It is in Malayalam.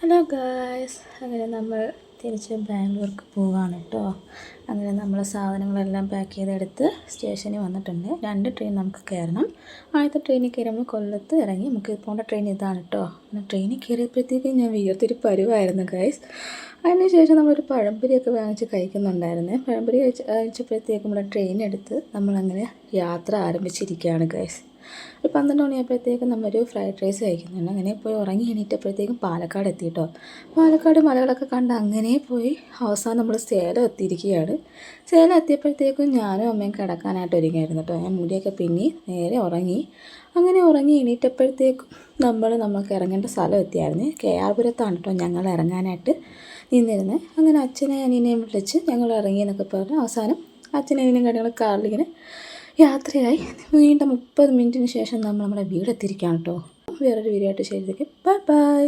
ഹലോ ഗായ്സ്, അങ്ങനെ നമ്മൾ തിരിച്ച് ബാംഗ്ലൂർക്ക് പോവാണ് കേട്ടോ. അങ്ങനെ നമ്മൾ സാധനങ്ങളെല്ലാം പാക്ക് ചെയ്തെടുത്ത് സ്റ്റേഷനിൽ വന്നിട്ടുണ്ട്. 2 ട്രെയിൻ നമുക്ക് കയറണം. ആദ്യത്തെ ട്രെയിനിൽ കയറുമ്പോൾ കൊല്ലത്ത് ഇറങ്ങി നമുക്ക് പോകേണ്ട ട്രെയിൻ ഇതാണ് കേട്ടോ. അങ്ങനെ ട്രെയിനിൽ കയറിയപ്പോഴത്തേക്കും ഞാൻ വിയർത്തൊരു പരുവായിരുന്നു ഗായ്സ്. അതിന് ശേഷം നമ്മളൊരു പഴംപൊരിയൊക്കെ വാങ്ങിച്ച് കഴിക്കുന്നുണ്ടായിരുന്നു. പഴംപൊരി കഴിച്ചപ്പോഴത്തേക്കും നമ്മുടെ ട്രെയിൻ എടുത്ത് നമ്മളങ്ങനെ യാത്ര ആരംഭിച്ചിരിക്കുകയാണ് ഗായ്സ്. ഒരു 12 മണിയായപ്പോഴത്തേക്കും നമ്മളൊരു ഫ്രൈഡ് റൈസ് കഴിക്കുന്നുണ്ട്. അങ്ങനെ പോയി ഉറങ്ങി എണീറ്റപ്പോഴത്തേക്കും പാലക്കാട് എത്തി കേട്ടോ. പാലക്കാട് മലകളൊക്കെ കണ്ട് അങ്ങനെ പോയി അവസാനം നമ്മൾ സേലം എത്തിയിരിക്കുകയാണ്. സേലം എത്തിയപ്പോഴത്തേക്കും ഞാനും അമ്മയും കിടക്കാനായിട്ട് ഒരുങ്ങിയായിരുന്നു കേട്ടോ. ഞാൻ മുടിയൊക്കെ പിന്നി നേരെ ഉറങ്ങി. അങ്ങനെ ഉറങ്ങി എണീറ്റപ്പോഴത്തേക്കും നമ്മൾക്ക് ഇറങ്ങേണ്ട സ്ഥലം എത്തിയായിരുന്നു. KR പുരത്താണ് കേട്ടോ ഞങ്ങൾ ഇറങ്ങാനായിട്ട് നിന്നിരുന്നത്. അങ്ങനെ അച്ഛനെ അനിയനെയും വിളിച്ച് ഞങ്ങൾ ഇറങ്ങിയെന്നൊക്കെ പറഞ്ഞു. അവസാനം അച്ഛനനിയനും കാര്യങ്ങൾ കാറിലിങ്ങനെ യാത്രയായി. വീണ്ടും 30 മിനിറ്റിന് ശേഷം നമ്മൾ നമ്മുടെ വീടെത്തിയിരിക്കുകയാണ് കേട്ടോ. വേറൊരു വീഡിയോ ആയിട്ട് ശരിക്കും ബൈ ബൈ.